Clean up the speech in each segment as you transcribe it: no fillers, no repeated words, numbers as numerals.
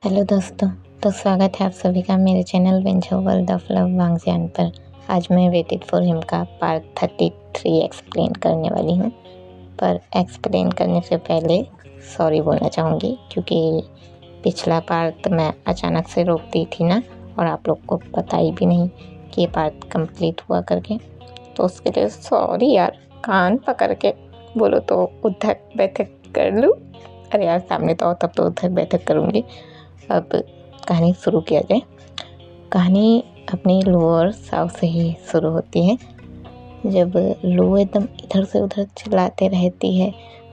Hello दोस्तों, तो स्वागत है आप सभी का मेरे channel venture world of love Wangjian पर। आज मैं वेटेड फॉर हिम का पार्ट 33 एक्सप्लेन करने वाली हूँ। पर एक्सप्लेन करने से पहले सॉरी बोलना चाहूँगी, क्योंकि पिछला पार्ट मैं अचानक से रोक दी थी ना, और आप लोग को पता ही भी नहीं कि ये पार्ट कंप्लीट हुआ करके। तो उसके लिए सॉरी यार। कान पकड़ के बोलो तो उठक बैठक कर लूँ। अरे यार, सामने तो तब तो उठक बैठक करूँगी। अब कहानी शुरू किया जाए। कहानी अपनी लू और साव से ही शुरू होती है। जब लू एकदम इधर से उधर चिल्लाते रहती है,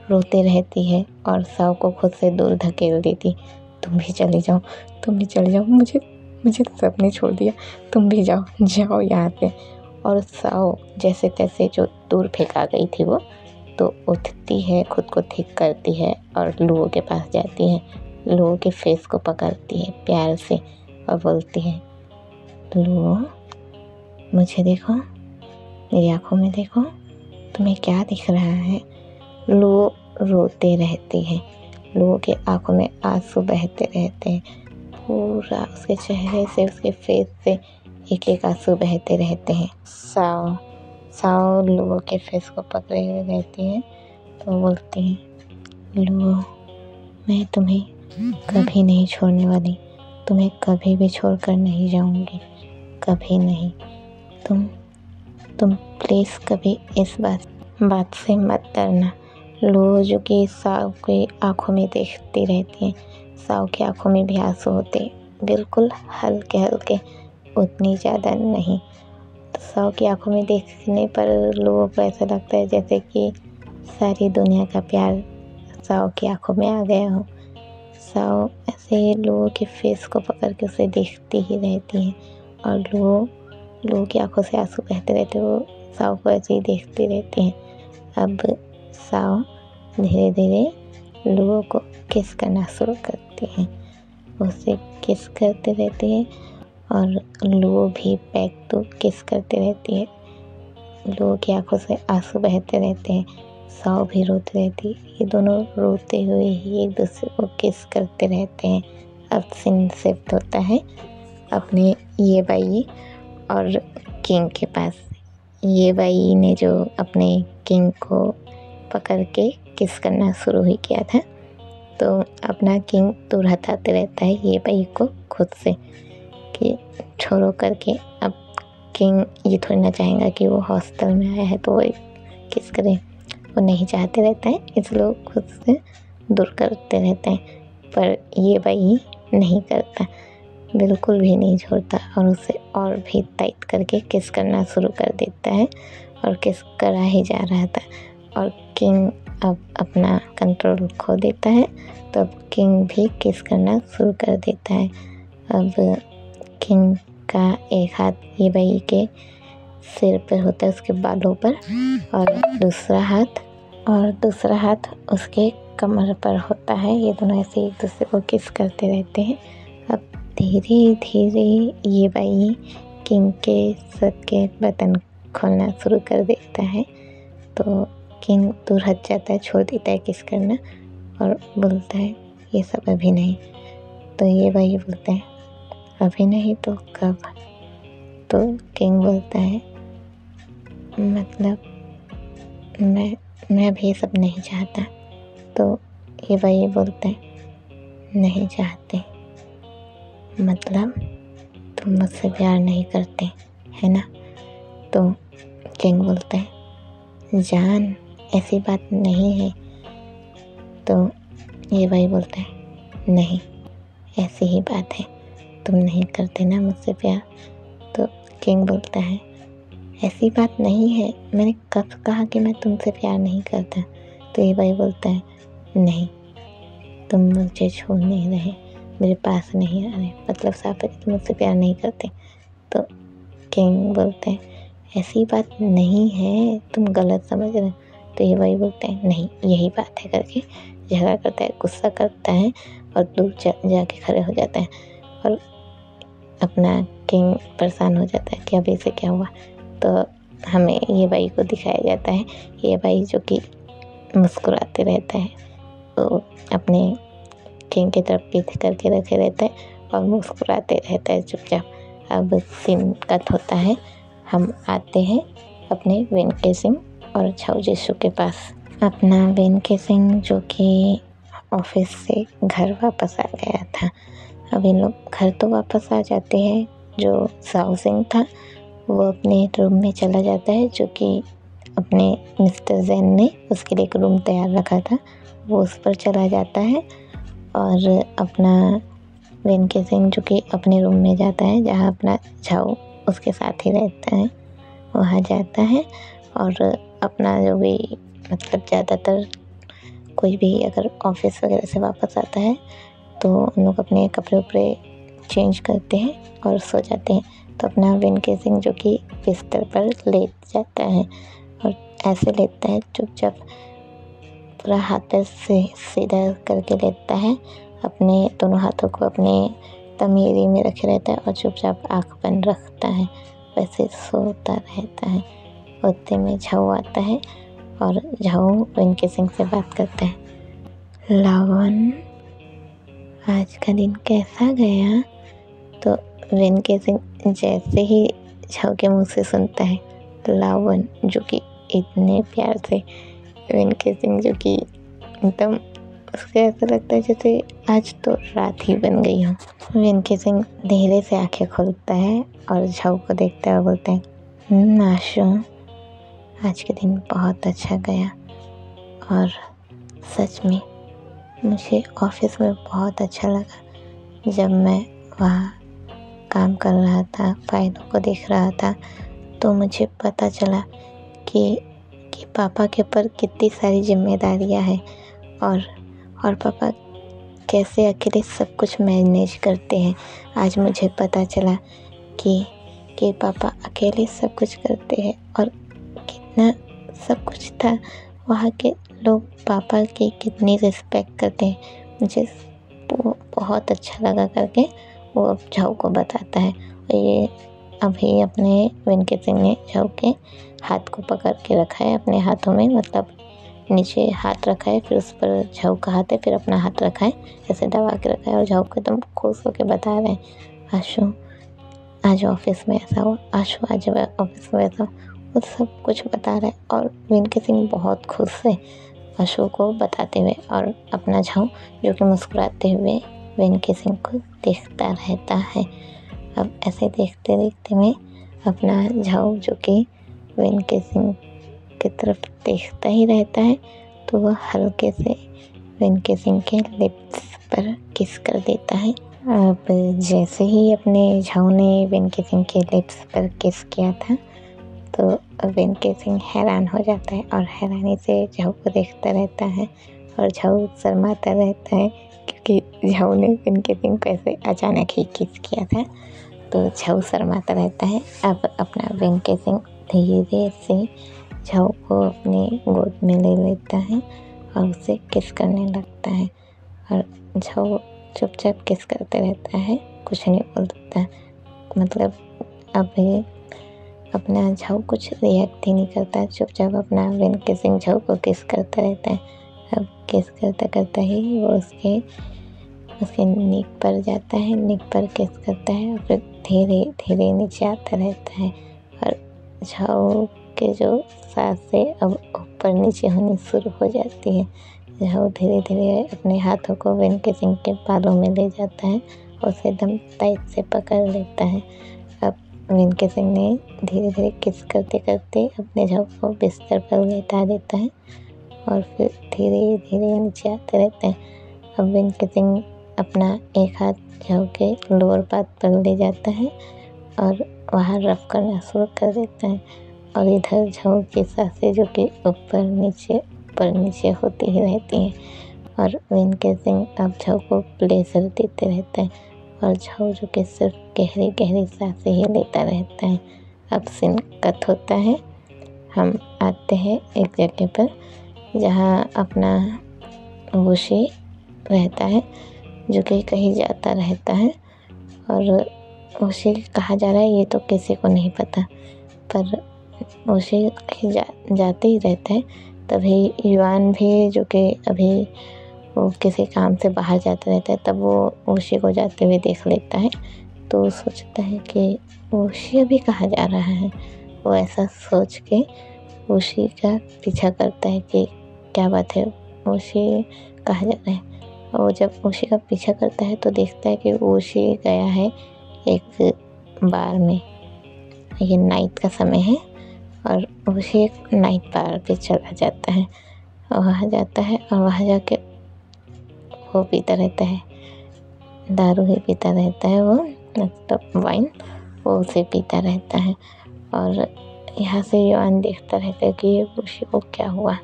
रोते रहती है और साव को खुद से दूर धकेल देती। तुम भी चले जाओ, तुम भी चले जाओ, मुझे सबने छोड़ दिया, तुम भी जाओ यहाँ से। और साव जैसे तैसे जो दूर फेंका गई थी वो तो उठती है, खुद को ठीक करती है और लू के पास जाती है। लू के फेस को पकड़ती है प्यार से और बोलती है, लू मुझे देखो, मेरी आँखों में देखो, तुम्हें क्या दिख रहा है। लू रोते रहती है, लू के आँखों में आंसू बहते रहते हैं। पूरा उसके चेहरे से, उसके फेस से एक एक आंसू बहते रहते हैं। साव लू के फेस को पकड़े हुए रहती है तो बोलती है, लू मैं तुम्हें कभी नहीं छोड़ने वाली, तुम्हें कभी भी छोड़कर नहीं जाऊंगी, कभी नहीं। तुम प्लीज़ कभी इस बात से मत डरना। लू जो कि साव की आंखों में देखती रहती है, साव की आंखों में भी आंसू होते, बिल्कुल हल्के हल्के, उतनी ज़्यादा नहीं। तो साव की आंखों में देखने पर लू को ऐसा लगता है जैसे कि सारी दुनिया का प्यार साव की आंखों में आ गया हो। साव ऐसे लू के फेस को पकड़ के उसे देखती ही रहती है और लू की आंखों से आंसू बहते रहते, वो साव को ऐसे ही देखती रहती है। अब साव धीरे धीरे लू को किस करना शुरू करती है, उसे किस करते रहती है और लू भी बैक टू किस करती रहती है। लू की आंखों से आंसू बहते रहते हैं, साव भी रोती रहती है। ये दोनों रोते हुए ही एक दूसरे को किस करते रहते हैं। अब सीन शिफ्ट होता है अपने ये बाई और किंग के पास। ये बाई ने जो अपने किंग को पकड़ के किस करना शुरू ही किया था, तो अपना किंग दूर हटाते रहता है ये बाई को खुद से कि छोड़ो करके। अब किंग ये थोड़ी ना चाहेगा कि वो हॉस्टल में आया है तो वो किस करे, वो नहीं चाहते रहता है, इसलिए खुद से दूर करते रहते हैं। पर ये भाई नहीं करता, बिल्कुल भी नहीं छोड़ता और उसे और भी टाइट करके किस करना शुरू कर देता है और किस करा ही जा रहा था। और किंग अब अपना कंट्रोल खो देता है, तो अब किंग भी किस करना शुरू कर देता है। अब किंग का एक हाथ ये भाई के सिर पर होता है, उसके बालों पर, और दूसरा हाथ उसके कमर पर होता है। ये दोनों ऐसे एक दूसरे को किस करते रहते हैं। अब धीरे धीरे ये बाई किंग के सर के बटन खोलना शुरू कर देता है, तो किंग दूर हट जाता है, छोड़ देता है किस करना और बोलता है, ये सब अभी नहीं। तो ये बाई बोलता है, अभी नहीं तो कब? तो किंग बोलता है, मतलब मैं भी सब नहीं चाहता। तो ये भाई बोलते हैं, नहीं चाहते मतलब तुम मुझसे प्यार नहीं करते है ना? तो किंग बोलता है, जान ऐसी बात नहीं है। तो ये भाई बोलता है, नहीं ऐसी ही बात है, तुम नहीं करते ना मुझसे प्यार। तो किंग बोलता है, ऐसी बात नहीं है, मैंने कब कहा कि मैं तुमसे प्यार नहीं करता? तो ये भाई बोलता है, नहीं तुम मुझे छोड़ नहीं रहे, मेरे पास नहीं आ रहे, मतलब साफ है कि तुम मुझसे प्यार नहीं करते। तो किंग बोलते हैं, ऐसी बात नहीं है, तुम गलत समझ रहे हो। तो ये भाई बोलते हैं, नहीं यही बात है करके झगड़ा करता है, गुस्सा करता है और दूर जाके खड़े हो जाता है। और अपना किंग परेशान हो जाता है कि अभी से क्या हुआ। तो हमें ये बाई को दिखाया जाता है, ये बाई जो कि मुस्कुराते रहता है, तो अपने किंग की तरफ पीठ करके रखे रहता है और मुस्कुराते रहता है चुपचाप। अब सीन कट होता है, हम आते हैं अपने वेंके सिंह और झाऊ जिसू के पास। अपना वेंके सिंह जो कि ऑफिस से घर वापस आ गया था। अब इन लोग घर तो वापस आ जाते हैं। जो झाऊ सिंह था वो अपने रूम में चला जाता है, जो कि अपने मिस्टर जैन ने उसके लिए एक रूम तैयार रखा था, वो उस पर चला जाता है। और अपना वेंके सिंह जो कि अपने रूम में जाता है जहाँ अपना झाऊ उसके साथ ही रहता है, वहाँ जाता है। और अपना जो भी मतलब ज़्यादातर कोई भी अगर ऑफिस वगैरह से वापस आता है तो उन लोग अपने कपड़े उपड़े चेंज करते हैं और सो जाते हैं। तो अपना वेंके सिंह जो कि बिस्तर पर लेट जाता है और ऐसे लेटता है चुपचाप, पूरा हाथ से सीधा करके लेटता है, अपने दोनों हाथों को अपने तमेरी में रखे रहता है और चुपचाप आँख बंद रखता है, वैसे सोता रहता है। उतने में झाऊ आता है और झाऊ वेंके सिंह से बात करता है। लावन, आज का दिन कैसा गया? तो वेंके सिंह जैसे ही झाऊ के मुंह से सुनता है लावन, जो कि इतने प्यार से वेंके सिंह जो कि एकदम उसको ऐसा लगता है जैसे आज तो रात ही बन गई हो। वेंके सिंह धीरे से आंखें खोलता है और झाऊ को देखता है और बोलते हैं, आशु, आज के दिन बहुत अच्छा गया और सच में मुझे ऑफिस में बहुत अच्छा लगा। जब मैं वहाँ काम कर रहा था, फाइलों को देख रहा था, तो मुझे पता चला कि पापा के ऊपर कितनी सारी जिम्मेदारियां हैं और पापा कैसे अकेले सब कुछ मैनेज करते हैं। आज मुझे पता चला कि पापा अकेले सब कुछ करते हैं और कितना सब कुछ था। वहाँ के लोग पापा की कितनी रिस्पेक्ट करते हैं, मुझे बहुत अच्छा लगा करके वो अब झाऊ को बताता है। ये अभी अपने वेंके सिंह ने झाऊ के हाथ को पकड़ के रखा है अपने हाथों में, मतलब नीचे हाथ रखा है, फिर उस पर झाऊ का हाथ है, फिर अपना हाथ रखा है, ऐसे दबा के रखा है और झाऊ को एकदम खुश होकर बता रहे हैं, आशु आज ऑफिस में ऐसा हुआ, आशु आज ऑफिस में ऐसा, वो सब कुछ बता रहा है। और वेंके सिंह बहुत खुश है आशु को बताते हुए, और अपना झाऊ जो कि मुस्कुराते हुए वेंके सिंह को देखता रहता है। अब ऐसे देखते देखते में अपना झाऊ जो कि वेंके सिंह की तरफ देखता ही रहता है, तो वह हल्के से वेंके सिंह के लिप्स पर किस कर देता है। अब जैसे ही अपने झाऊ ने वेंके सिंह के लिप्स पर किस किया था, तो वेंके सिंह हैरान हो जाता है और हैरानी से झाऊ को देखता रहता है और झाऊ शर्माता रहता है, क्योंकि झाऊ ने वेंके सिंह को ऐसे अचानक ही किस किया था, तो झाऊ शर्माता रहता है। अब अपना वेंके सिंह धीरे से झाऊ को अपने गोद में ले लेता है और उसे किस करने लगता है, और झाऊ चुपचाप किस करते रहता है, कुछ नहीं बोलता। मतलब अब अपना झाऊ कुछ रिएक्ट ही नहीं करता, चुपचाप अपना वेंके सिंह झाऊ को किस करता रहता है। अब किस करता करता ही वो उसके नीक पर जाता है, नीक पर किस करता है और फिर धीरे धीरे नीचे आता रहता है। और झाऊ के जो सांसें अब ऊपर नीचे होनी शुरू हो जाती है। झाऊ धीरे धीरे अपने हाथों को वेंके सिंह के बालों में ले जाता है और उसे एकदम टाइट से पकड़ लेता है। अब वेंके सिंह ने धीरे धीरे किस करते करते अपने झाऊ को बिस्तर पर लेटा देता है और फिर धीरे धीरे नीचे आते रहते हैं। अब वेंके सिंह अपना एक हाथ झाऊ के लोअर पार्ट पर ले जाता है और वहाँ रफ करना शुरू कर देता है, और इधर झाऊ की सांसें जो कि ऊपर नीचे होती ही रहती हैं, और वेंके सिंह अब झाऊ को प्लेजर देते रहता है और झाऊ जो कि सिर्फ गहरी गहरी सांसें ही लेता रहता है। अब सीन कट होता है, हम आते हैं एक जगह पर जहाँ अपना वुशी रहता है, जो कि कहीं जाता रहता है, और उसे कहा जा रहा है ये तो किसी को नहीं पता, पर उसे कहीं जाते ही रहता है। तभी युआन भी जो कि अभी वो किसी काम से बाहर जाता रहता है, तब वो ओशी को जाते हुए देख लेता है। तो वो सोचता है कि ओशी अभी कहाँ जा रहा है। वो ऐसा सोच के ओशी का पीछा करता है कि क्या बात है, ओशी कहाँ जा रहा है। और जब ओशी का पीछा करता है तो देखता है कि ओशी गया है एक बार में। ये नाइट का समय है और ओशी एक नाइट बार पे चला जाता है और वहाँ जाता है और वहाँ जाके वो पीता रहता है, दारू ही पीता रहता है। वो मतलब वाइन वो उसे पीता रहता है और यहाँ से युआन देखता रहता है कि ये ओशी को क्या हुआ,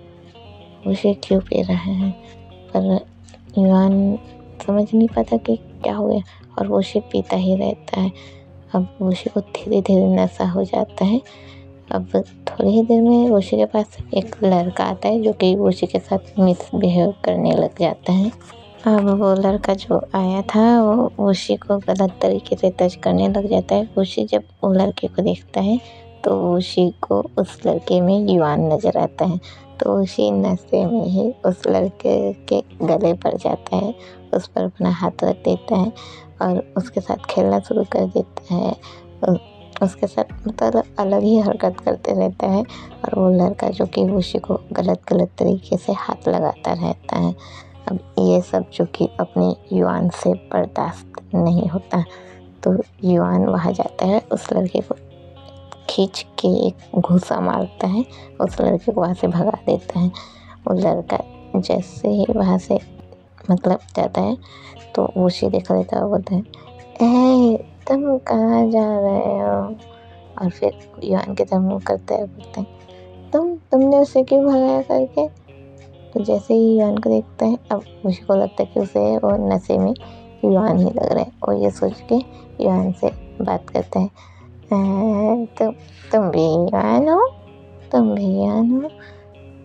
ओशी क्यों पी रहा है। पर युआन समझ नहीं पाता कि क्या हो गया और ओशी पीता ही रहता है। अब ओशी को धीरे धीरे नशा हो जाता है। अब थोड़ी ही देर में ओशी के पास एक लड़का आता है जो कि ओशी के साथ मिसबिहेव करने लग जाता है। अब वो लड़का जो आया था वो ओशी को गलत तरीके से टच करने लग जाता है। ओशी जब वो लड़के को देखता है तो ओशी को उस लड़के में युआन नज़र आता है। तो ओशी नशे में ही उस लड़के के गले पड़ जाता है, उस पर अपना हाथ रख देता है और उसके साथ खेलना शुरू कर देता है। उसके साथ मतलब अलग ही हरकत करते रहता है और वो लड़का जो कि ओशी को गलत तरीके से हाथ लगाता रहता है। अब ये सब जो कि अपने युआन से बर्दाश्त नहीं होता, तो युआन वहाँ जाता है, उस लड़के को खींच के एक घूंसा मारता है, उस लड़के को वहाँ से भगा देता है। वो लड़का जैसे ही वहाँ से मतलब जाता है तो ओशी देख लेता है, बोलता है ए तुम कहाँ जा रहे हो। और फिर युआन की तरफ मुँह करता है, बोलता है तुमने उसे क्यों भगाया करके। तो जैसे ही युआन को देखता है, अब ओशी को लगता है कि उसे वो नशे में युआन ही लग रहा है। और ये सोच के युआन से बात करता है, तुम भी युआन हो, तुम भी युआन हो,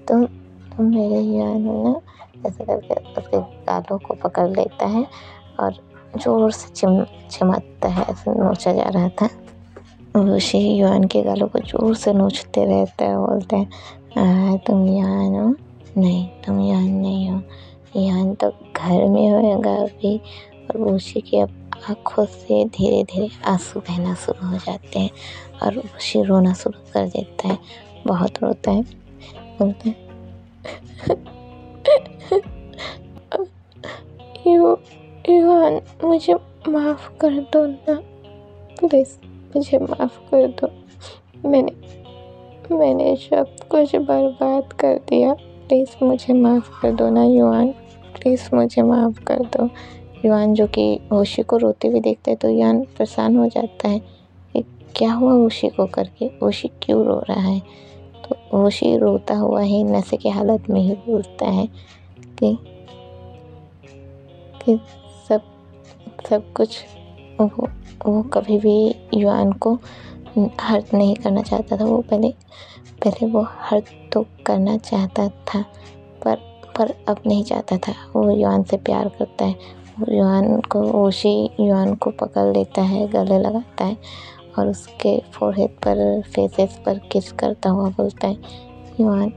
तुम मेरे युआन हो ना। ऐसे करके उसके गालों को पकड़ लेता है और जोर से चिमटता है, ऐसे नोचा जा रहा था। ओशी युआन के गालों को जोर से नोचते रहता है, बोलते हैं तुम युआन हो, नहीं तुम युआन नहीं हो, युआन तो घर में होगा अभी। और ओशी की अब आँखों से धीरे धीरे आंसू बहना शुरू हो जाते हैं और ओशी रोना शुरू कर देता है, बहुत रोता है, बोलता है युआन मुझे माफ़ कर दो ना, प्लीज़ मुझे माफ़ कर दो। मैंने सब कुछ बर्बाद कर दिया, प्लीज़ मुझे माफ़ कर दो ना युआन, प्लीज़ मुझे माफ़ कर दो। युआन जो कि ओशी को रोते हुए देखता है तो युआन परेशान हो जाता है कि क्या हुआ ओशी को करके, ओशी क्यों रो रहा है। तो ओशी रोता हुआ ही नशे की हालत में ही बोलता है कि सब कुछ वो कभी भी युआन को हर्ट नहीं करना चाहता था। वो पहले वो हर्ट तो करना चाहता था पर अब नहीं चाहता था। वो युआन से प्यार करता है। ओशी युआन को पकड़ लेता है, गले लगाता है और उसके फोरहेड पर, फेसेस पर किस करता हुआ बोलता है, युआन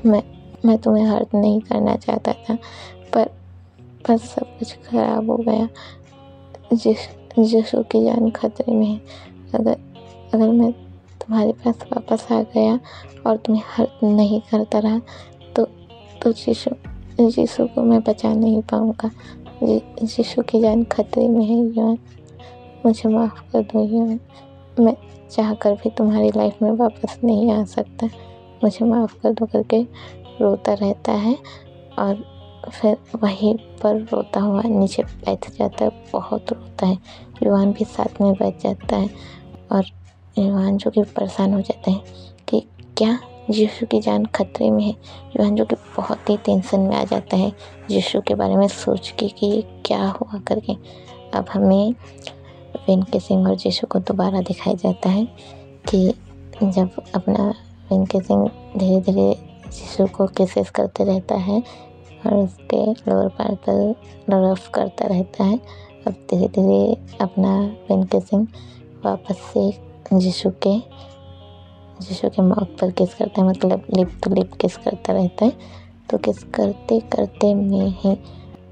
मैं तुम्हें हर्ट नहीं करना चाहता था, पर सब कुछ खराब हो गया। जिसू की जान खतरे में है। अगर मैं तुम्हारे पास वापस आ गया और तुम्हें हर्ट नहीं करता रहा तो जिसू को मैं बचा नहीं पाऊँगा। जिसू की जान खतरे में है युआन, मुझे माफ़ कर दो युआन, मैं चाहकर भी तुम्हारी लाइफ में वापस नहीं आ सकता, मुझे माफ़ कर दो करके रोता रहता है। और फिर वहीं पर रोता हुआ नीचे बैठ जाता है, बहुत रोता है। युआन भी साथ में बैठ जाता है और युआन जो कि परेशान हो जाता है कि क्या जिसू की जान खतरे में है। युआन जो कि बहुत ही टेंशन में आ जाता है जिसू के बारे में सोच के कि ये क्या हुआ करके। अब हमें वेन केसिंग और जिसू को दोबारा दिखाया जाता है कि जब अपना वेन केसिंग धीरे धीरे जिसू को किसेस करते रहता है और उसके लोअर पार्ट पर रफ करता रहता है। अब धीरे धीरे अपना वेन केसिंग वापस से जिसू के माउथ पर किस करता है, मतलब लिप टू लिप किस करता रहता है। तो किस करते करते में ही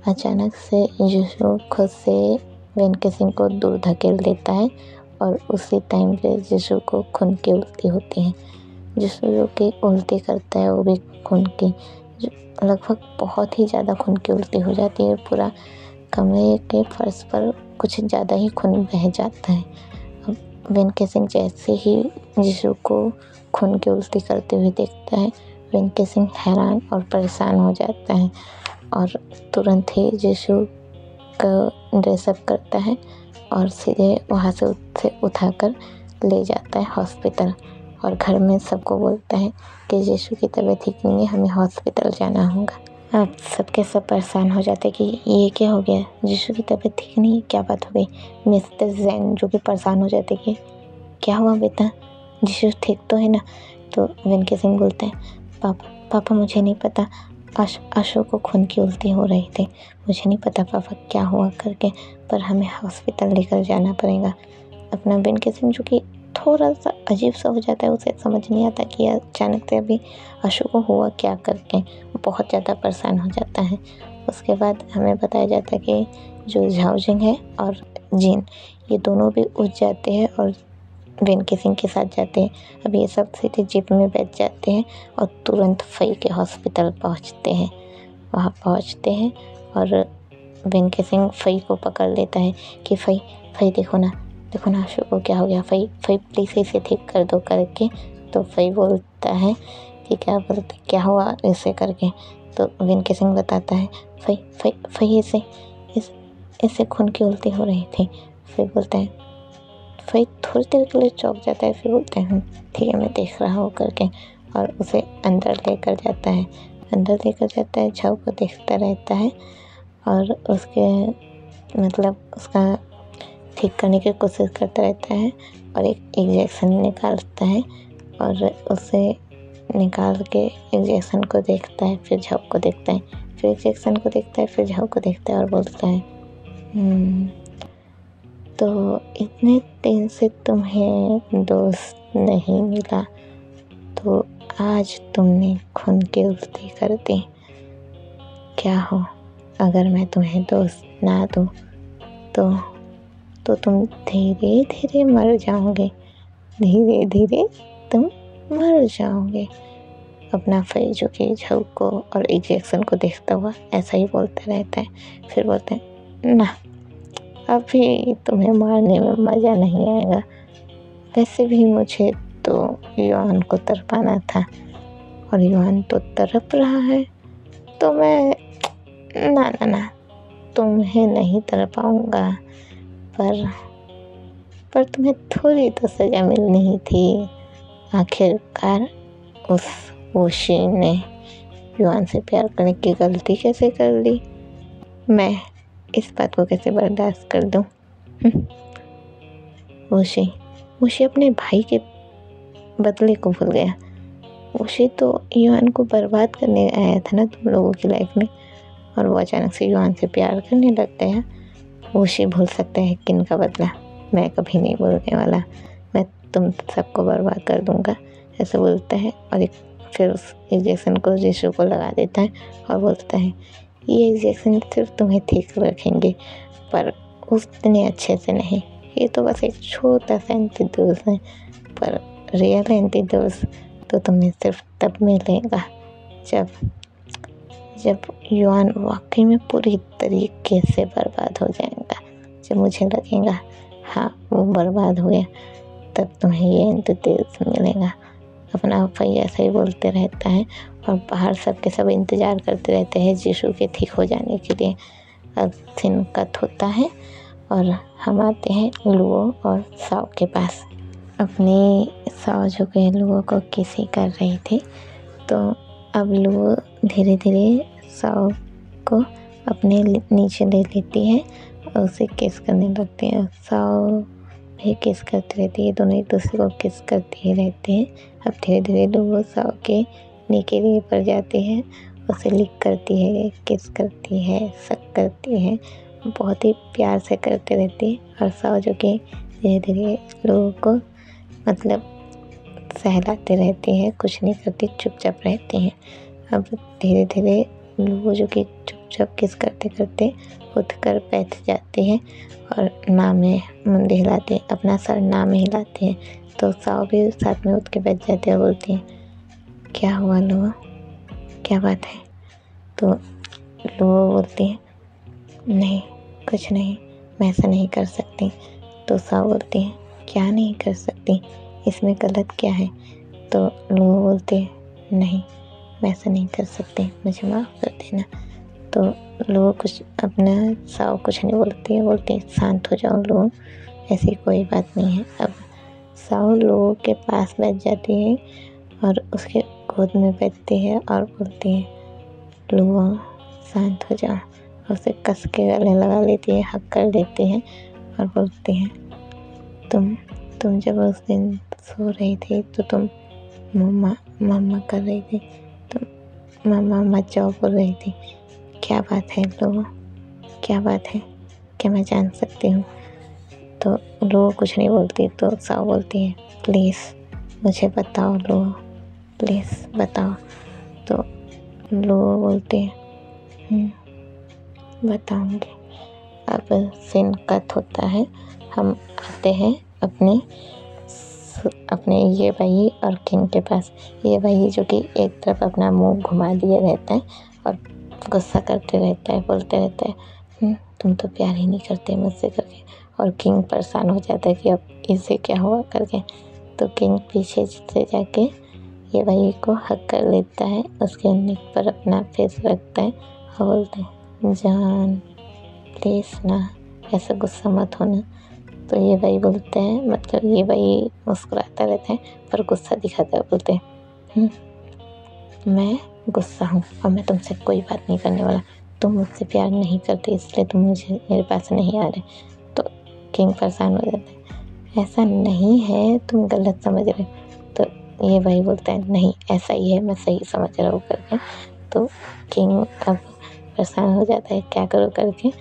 अचानक से यीशु खुद से वेन केसिंग को दूर धकेल देता है और उसी टाइम पे यीशु को खून की उल्टी होती है। यीशु जो कि उल्टी करता है वो भी खून की, लगभग बहुत ही ज़्यादा खून की उल्टी हो जाती है। पूरा कमरे के फर्श पर कुछ ज़्यादा ही खून बह जाता है। अब वेन केसिंग जैसे ही यीशु को खून की उल्टी करते हुए देखता है, वेन केसिंग हैरान और परेशान हो जाता है और तुरंत ही यीशु का ड्रेसअप करता है और सीधे वहाँ से उसे उठाकर ले जाता है हॉस्पिटल और घर में सबको बोलता है कि यीशु की तबीयत ठीक नहीं है, हमें हॉस्पिटल जाना होगा। अब सबके सब परेशान हो जाते हैं कि ये क्या हो गया, यीशु की तबीयत ठीक नहीं है, क्या बात हो गई। मिस्टर जैन जो कि परेशान हो जाते कि क्या हुआ बेटा, यीशु ठीक तो है ना। तो वेन केसिंग बोलता है पापा मुझे नहीं पता, आशु को खून की उल्टी हो रही थी, मुझे नहीं पता पापा क्या हुआ करके, पर हमें हॉस्पिटल लेकर जाना पड़ेगा। अपना वेन केसिंग जो कि थोड़ा सा अजीब सा हो जाता है, उसे समझ नहीं आता कि अचानक से अभी आशु को हुआ क्या करके, बहुत ज़्यादा परेशान हो जाता है। उसके बाद हमें बताया जाता है कि जो झाओजिंग है और जिन, ये दोनों भी उठ जाते हैं और वेन केसिंग के साथ जाते हैं। अब ये सब सीधे जीप में बैठ जाते हैं और तुरंत फई के हॉस्पिटल पहुंचते हैं। वहाँ पहुंचते हैं और वेन केसिंग फई को पकड़ लेता है कि फई देखो ना आशु को क्या हो गया, फई प्लीज़ इसे ठीक कर दो करके। तो फई बोलता है कि क्या हुआ इसे करके। तो वेन केसिंग बताता है फई इसे खून की उल्टी हो रही थी। फिर बोलता है फई थोड़ी देर के लिए चौंक जाता है, फिर बोलते हैं ठीक है मैं देख रहा हूँ करके, और उसे अंदर लेकर जाता है। झाऊ को देखता रहता है और उसके उसका ठीक करने की कोशिश करता रहता है और एक इंजेक्शन निकालता है और उसे निकाल के इंजेक्शन को देखता है, फिर झाऊ को देखता है, फिर इंजेक्शन को देखता है, फिर झाऊ को देखता है और बोलता है तो इतने दिन से तुम्हें दोस्त नहीं मिला, तो आज तुमने खून की उल्टी कर दी। क्या हो अगर मैं तुम्हें दोस्त ना दूँ तो तुम धीरे धीरे मर जाओगे, तुम मर जाओगे। अपना फई जो कि झाऊ को और इंजेक्शन को देखता हुआ ऐसा ही बोलता रहता है। फिर बोलते हैं ना, अभी तुम्हें मारने में मज़ा नहीं आएगा, वैसे भी मुझे तो युआन को तड़पाना था और युआन तो तड़प रहा है, तो मैं ना तुम्हें नहीं तड़पाऊंगा, पर तुम्हें थोड़ी तो सज़ा मिलनी ही थी। आखिरकार उस वुशी ने युआन से प्यार करने की गलती कैसे कर ली, मैं इस बात को कैसे बर्दाश्त कर दूं। वुशी अपने भाई के बदले को भूल गया। वुशी तो युआन को बर्बाद करने आया था ना तुम लोगों की लाइफ में, और वो अचानक से युआन से प्यार करने लग गया। वुशी भूल सकता है किन का बदला, मैं कभी नहीं भूलने वाला, मैं तुम सबको बर्बाद कर दूंगा, ऐसे बोलता है। और फिर उस इंजेक्शन को यीशु को लगा देता है और बोलता है ये इंजेक्शन सिर्फ तुम्हें ठीक रखेंगे, पर उतने अच्छे से नहीं, ये तो बस एक छोटा सा एंटीडोज है, पर रियल एंटीडोज तो तुम्हें सिर्फ तब मिलेगा जब युआन वाकई में पूरी तरीके से बर्बाद हो जाएगा। जब मुझे लगेगा हाँ वो बर्बाद हो गया, तब तुम्हें ये एंटीडोज मिलेगा। अपना फई ऐसा ही बोलते रहता है और बाहर सबके सब इंतज़ार करते रहते हैं यीशु के ठीक हो जाने के लिए। अब दिन कट होता है और हम आते हैं लुओ और साओ के पास। अपनी साओ जो कि लुओ को किसी कर रही थी, तो अब लुओ धीरे धीरे साओ को अपने नीचे ले लेती है और उसे किस करने लगती है। साओ भी किस करती रहती है, दोनों एक दूसरे को किस करते ही रहते हैं। अब धीरे धीरे लुओ साओ के नीचे लिए पर जाती है, उसे लिक करती है, किस करती है, सक करती है, बहुत ही प्यार से करते रहती है। और साओ जो कि धीरे धीरे लोगों को सहलाते रहती है, कुछ नहीं करती, चुपचाप रहती हैं। अब धीरे धीरे लुओ जो कि चुपचाप किस करते करते उठकर बैठ जाती है और ना में मुंडी हिलाते, अपना सर ना में हिलाती है। तो साव भी साथ में उठ के बैठ जाती है और बोलती है, क्या हुआ लुआ, क्या बात है? तो लुआ बोलती है, नहीं कुछ नहीं, मैं ऐसा नहीं कर सकती। तो साव बोलती है, क्या नहीं कर सकती, इसमें गलत क्या है? तो लुआ बोलती है, नहीं मैं ऐसा नहीं कर सकती, मुझे माफ़ कर देना। तो लुआ कुछ अपना साव कुछ नहीं बोलती है, शांत हो जाओ लुआ, ऐसी कोई बात नहीं है। अब साव लुआ के पास बैठ जाती है और उसके गोद में बैठती है और बोलती है, लुआ शांत हो जाओ। उसे कस के गले लगा लेती है, हक कर लेती है और बोलती है, तुम जब उस दिन सो रही थी तो तुम मम्मा मम्मा कर रही थी, तुम मम्मा मत जाओ बोल रही थी, क्या बात है लुआ, क्या बात है, क्या मैं जान सकती हूँ? तो लुआ कुछ नहीं बोलती। तो साव बोलती है, प्लीज़ मुझे बताओ लुआ, प्लीज़ बताओ। तो लुआ बोलती है, बताऊंगी। अब सीन कट होता है, हम आते हैं अपने ये भाई और किंग के पास। ये भाई जो कि एक तरफ अपना मुंह घुमा दिए रहता है और गुस्सा करते रहता है, बोलते रहता है, तुम तो प्यार ही नहीं करते मुझसे करके। और किंग परेशान हो जाता है कि अब इसे क्या हुआ करके। तो किंग पीछे से जाके ये भाई को हक कर लेता है, उसके नेक पर अपना फेस रखता है और बोलते हैं, जान प्लीज़ ना ऐसा गुस्सा मत होना। तो ये भाई बोलते हैं, मतलब ये भाई मुस्कुराता रहता है पर गुस्सा दिखाता है, बोलते हैं, मैं गुस्सा हूँ और मैं तुमसे कोई बात नहीं करने वाला, तुम मुझसे प्यार नहीं करते इसलिए तुम मेरे पास नहीं आ रहे। तो किंग परेशान हो जाता है, ऐसा नहीं है, तुम गलत समझ रहे हो। तो ये भाई बोलता है, नहीं ऐसा ही है, मैं सही समझ रहा हूँ करके। तो किंग अब परेशान हो जाता है, क्या करो करके।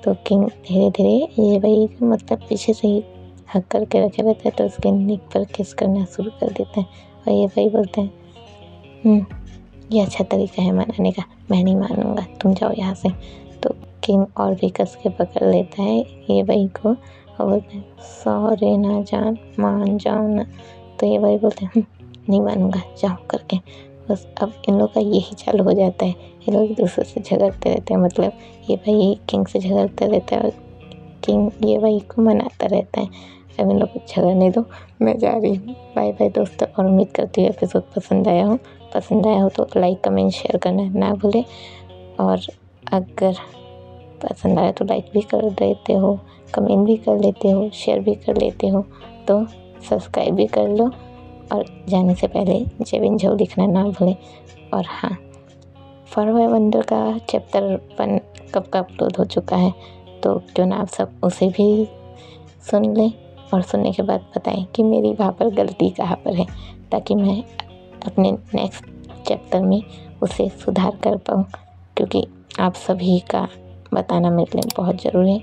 तो किंग धीरे धीरे ये भाई मतलब पीछे से ही हक करके रखे रहता है, तो उसके नेक पर किस करना शुरू कर देता है। और ये भाई बोलते हैं, ये अच्छा तरीका है मनाने का, मैं नहीं मानूंगा, तुम जाओ यहाँ से। तो किंग और भी कस के पकड़ लेता है ये भाई को और बोलते हैं, सॉरी ना जान, मान जाओ ना। तो ये भाई बोलते हैं, नहीं मानूंगा, जाओ करके। बस अब इन लोग का यही चालू हो जाता है, ये लोग एक दूसरे से झगड़ते रहते हैं, मतलब ये भाई किंग से झगड़ता रहता है और किंग ये भाई को मनाता रहता है। अब इन लोग को झगड़ने दो, मैं जा रही हूँ, बाय बाय दोस्तों। और उम्मीद करती हूँ एपिसोड पसंद आया हो तो लाइक कमेंट शेयर करना ना भूलें। और अगर पसंद आया तो लाइक भी कर देते हो, कमेंट भी कर लेते हो, शेयर भी कर लेते हो, तो सब्सक्राइब भी कर लो। और जाने से पहले जय विंझो लिखना ना भूलें। और हाँ, फॉरवर्ड वंडर का चैप्टर 1 कब का अपलोड हो चुका है, तो क्यों ना आप सब उसे भी सुन लें और सुनने के बाद बताएं कि मेरी वहाँ पर गलती कहाँ पर है, ताकि मैं अपने नेक्स्ट चैप्टर में उसे सुधार कर पाऊँ, क्योंकि आप सभी का बताना मेरे लिए बहुत ज़रूरी है।